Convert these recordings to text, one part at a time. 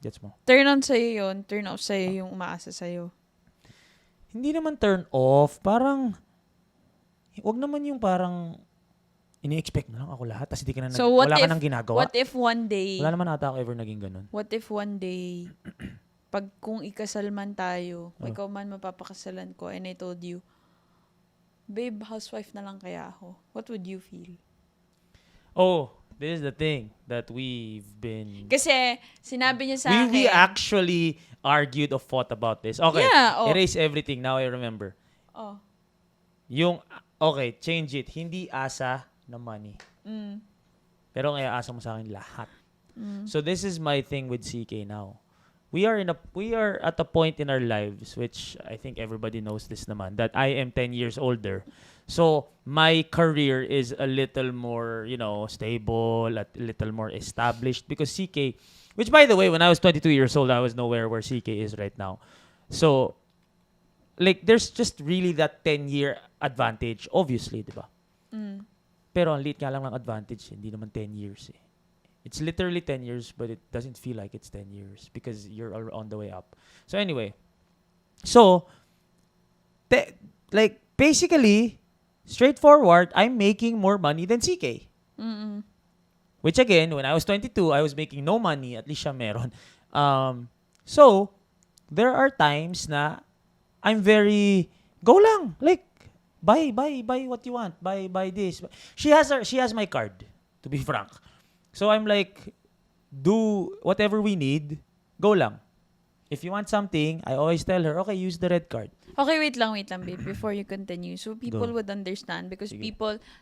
Gets mo? Turn on sa'yo yun, turn off sa'yo yung umaasa sa'yo. Hindi naman turn off. Parang, wag naman yung parang, ini-expect mo lang ako lahat, tapos di ka na So, what wala ka if- nang ginagawa. What if one day, Wala naman ata ako ever naging ganun. what if one day, pag kung ikasal man tayo, Oh. ikaw man mapapakasalan ko, and I told you, babe, housewife na lang kaya ako. What would you feel? Oh, this is the thing that we've been... Kasi, sinabi niya sa akin. We actually argued or fought about this. Okay, Yeah, oh. erase everything. Now I remember. Oh. Okay, change it. Hindi asa na money. Mm. Pero kaya asa mo sa akin lahat. Mm. So this is my thing with CK now. We are at a point in our lives, which I think everybody knows this naman, that I am 10 years older. So my career is a little more, stable, a little more established, because CK, which by the way, when I was 22 years old, I was nowhere where CK is right now. So like there's just really that 10-year advantage, obviously, di ba? Mm. Pero ang liit nga lang ng advantage, hindi naman 10 years eh. It's literally 10 years, but it doesn't feel like it's 10 years because you're on the way up. So anyway, basically, straightforward, I'm making more money than CK. Mm-mm. Which again, when I was 22, I was making no money, at least siya meron. So, there are times na I'm very, go lang, like, buy what you want, buy this. She has my card, to be frank. So I'm like, do whatever we need, go lang. If you want something, I always tell her, okay, use the red card. Okay, wait lang, babe, before you continue. So people Go. would understand because Sige.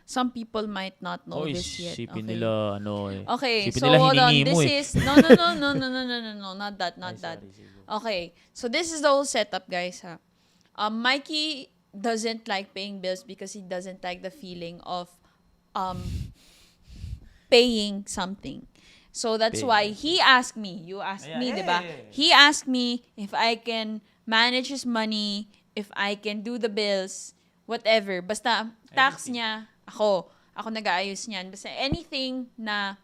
some people might not know this yet. Sipin Okay. nila, Okay, sipin so nila hold on. hiningi mo This eh. is no, not that. Ay, sorry, sige. Okay, so this is the whole setup, guys. Ha? Mikey doesn't like paying bills because he doesn't like the feeling of paying something. So that's Paying why he asked me. You asked me, diba? He asked me if I can manage his money, if I can do the bills, whatever. Basta tax niya, ako nag-aayos niyan. Basta anything na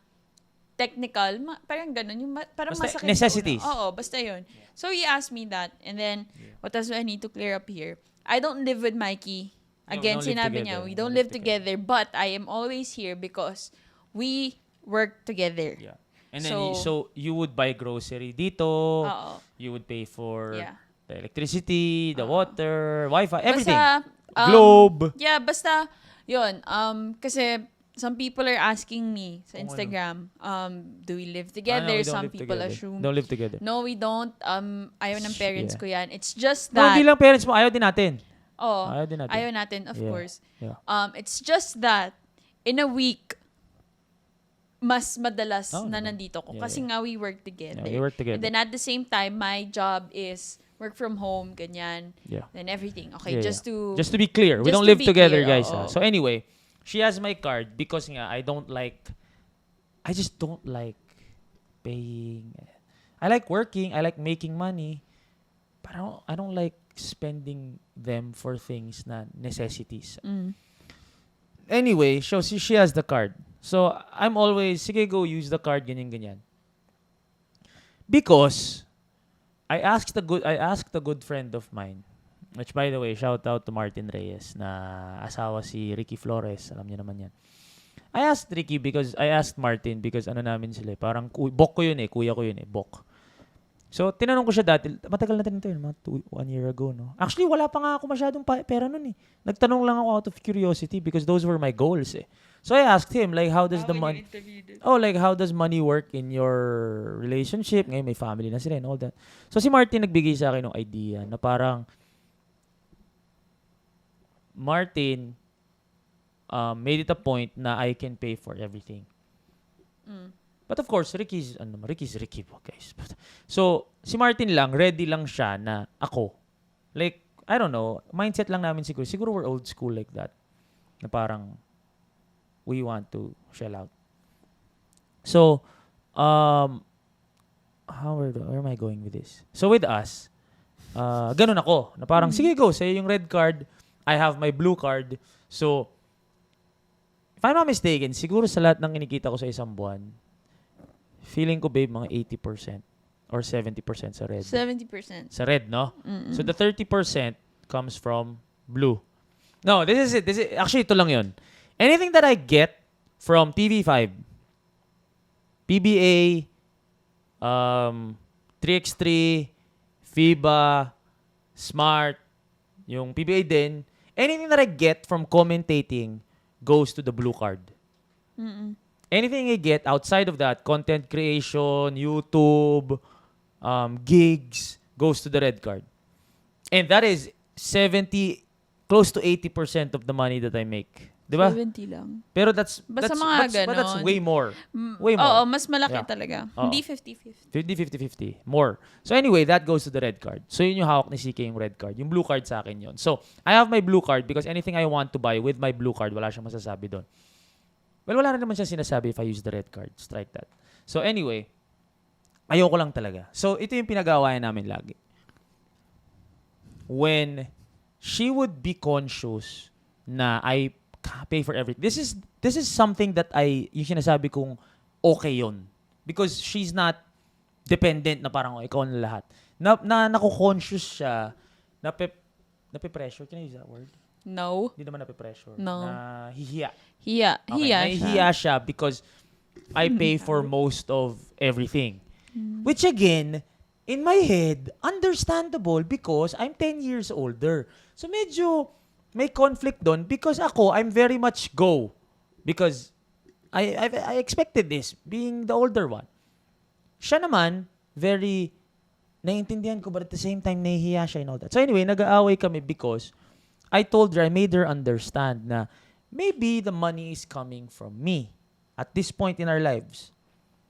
technical, parang ganun, yung parang Basta masakit sa necessities. ulo. Oo, basta yun. So he asked me that. And then, what else do I need to clear up here? I don't live with Mikey. Again, don't live sinabi together. niya, we don't live together, but I am always here because we work together. Yeah. And then, So- so you would buy grocery dito, Oo. you would pay for Yeah. the electricity, the water, Wi-Fi, everything. Basta, Globe. Yeah, basta, yun. Kasi, some people are asking me sa Kung Instagram, do we live Ah, no, together? we don't Some live people together. assume, Don't live together. no, we don't. Ayaw ng parents Yeah. ko yan. It's just No, that, hindi lang parents mo, ayaw din natin. oh, Ayaw din natin. ayaw natin, of Yeah. course. Yeah. It's just that, in a week, mas madalas na nandito ko. Yeah, Kasi nga, we work together. Yeah, we work together. And then at the same time, my job is work from home, ganyan. Yeah. And everything. Okay, Yeah, just to... Just to be clear, we just don't to live be together, clear, guys. oo. So anyway, she has my card because nga I just don't like paying. I like working, I like making money, but I don't like spending them for things na necessities. Mm. Anyway, so she has the card. So I'm always, sige, go use the card, ganyan. Because I asked a good friend of mine, which by the way, shout out to Martin Reyes, na asawa si Ricky Flores, alam niyo naman yan. I asked Martin because ano namin sila, parang bok ko yun eh, kuya ko yun eh, bok. So, tinanong ko siya dati, matagal na ito yun, mga 1 year ago, no? Actually, wala pa nga ako masyadong pera nun eh. Nagtanong lang ako out of curiosity because those were my goals eh. So, I asked him, like, how does how does money work in your relationship? Ngayon, may family na sila and all that. So, si Martin nagbigay sa akin ng idea na parang, Martin made it a point na I can pay for everything. Mm. But of course, Ricky's Ricky po, guys. So, si Martin lang, ready lang siya na ako. Like, I don't know, mindset lang namin siguro. Siguro we're old school like that. Na parang, we want to shell out. So, where am I going with this? So, with us, ganun ako. Na parang, sige go, sa'yo yung red card, I have my blue card. So, if I'm not mistaken, siguro sa lahat ng kinikita ko sa isang buwan, feeling ko, babe, mga 80%. or 70% sa red? 70%. Sa red, no? Mm-mm. So the 30% comes from blue. No, this is it. Actually, ito lang yun. Anything that I get from TV5, PBA, 3x3, FIBA, Smart, yung PBA din, anything that I get from commentating goes to the blue card. Mm-mm. Anything I get outside of that, content creation, YouTube, gigs, goes to the red card. And that is 70, close to 80% of the money that I make. Diba? 70 lang. Pero that's Basta that's, mga that's, but that's ganon. way more. Mm, Way more. Oo, mas malaki Yeah. talaga. Oo. Hindi 50-50. 50-50-50. More. So anyway, that goes to the red card. So yun yung hawak ni CK yung red card. Yung blue card sa akin yun. So, I have my blue card because anything I want to buy with my blue card, wala siyang masasabi doon. Well, wala rin naman siya sinasabi if I use the red card. Strike that. So anyway, ayoko lang talaga. So ito yung pinag-aawayan namin lagi. When she would be conscious na I pay for everything. This is something that yung sinasabi kong okay yun. Because she's not dependent na parang ikaw na lahat. Naku-conscious siya, nape-pressure. Can I use that word? No. Hindi naman nape-pressure. No. Na hihiya. Hiya. Okay, Hiya siya. nahihiya siya because I pay for most of everything. Which again, in my head, understandable because I'm 10 years older. So medyo may conflict doon because I'm very much go. Because I expected this, being the older one. Siya naman, very, naiintindihan ko, but at the same time, nahihiya siya and all that. So anyway, nag-aaway kami because I told her, I made her understand na maybe the money is coming from me at this point in our lives.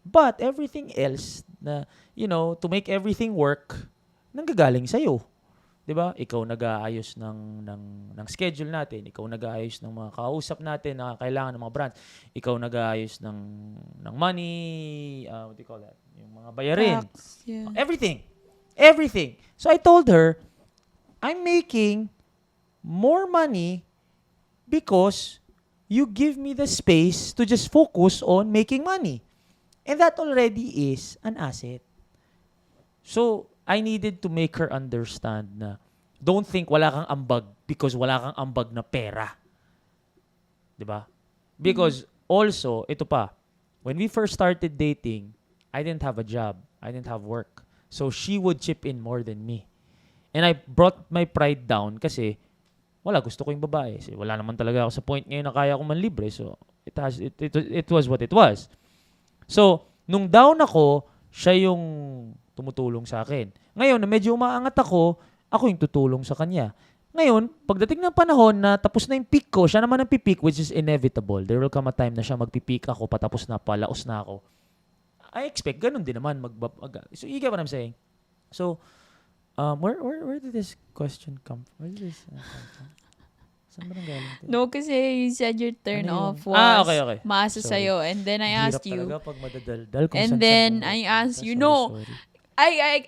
But everything else na, to make everything work, nanggagaling sa'yo. 'Di ba? Ikaw nag-aayos ng schedule natin, ikaw nag-aayos ng mga kausap natin na kailangan ng mga brands, ikaw nag-aayos ng money, what do you call that? Yung mga bayarin. Tax, yeah. Everything. So I told her, I'm making more money because you give me the space to just focus on making money. And that already is an asset. So, I needed to make her understand na don't think wala kang ambag because wala kang ambag na pera. 'Di ba? Because also, ito pa, when we first started dating, I didn't have a job. I didn't have work. So, she would chip in more than me. And I brought my pride down kasi gusto ko yung babae. So, wala naman talaga ako sa point ngayon na kaya ko manlibre. So, it was what it was. So, nung down ako, siya yung tumutulong sa akin. Ngayon, na medyo umaangat ako yung tutulong sa kanya. Ngayon, pagdating ng panahon na tapos na yung peak ko, siya naman ang pipeak, which is inevitable. There will come a time na siya magpipeak ako, patapos na, palaos na ako. I expect, ganun din naman. So, you get what I'm saying? So, where did this question come from? Where did this come from? Saan ba nanggaling to? No, kasi you said your turn Ano off yung- was okay. maasa Sorry. sa'yo. And then I asked Hirap you. talaga pag madadaldal kung And saan-saan then pumunta. I asked you, Sorry, no, sorry.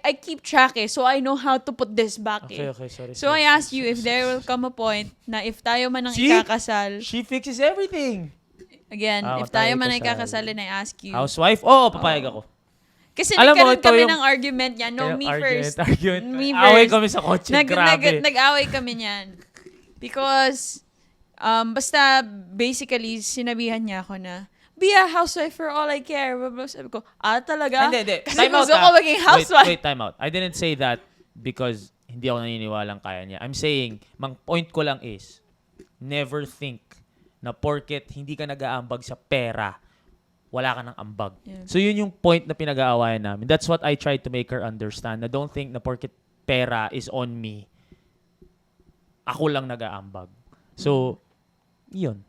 I keep track so I know how to put this back Okay, sorry. So I asked you if there will come a point na if tayo man ang See? ikakasal, She fixes everything. again, if tayo tayo man ang ikakasal. ikakasal and I ask you. Housewife? Oo, papayag ako. Kasi Alam mo, nagkaroon ito kami yung- ng argument yan. No, me first. Argument. Me Away first. kami sa kotse. Grabe. Nag-away kami niyan. Because, basta basically, sinabihan niya ako na, be a housewife for all I care. Sabi ko, talaga? Hindi. Kasi Time out, gusto ko maging housewife. Wait, time out. I didn't say that because hindi ako naniniwalang kaya niya. I'm saying, point ko lang is, never think na porket hindi ka nag-aambag sa pera, wala ka ng ambag. Yeah. So yun yung point na pinag-aawayan namin. That's what I tried to make her understand, na don't think na porket pera is on me, ako lang nag-aambag. So, yun.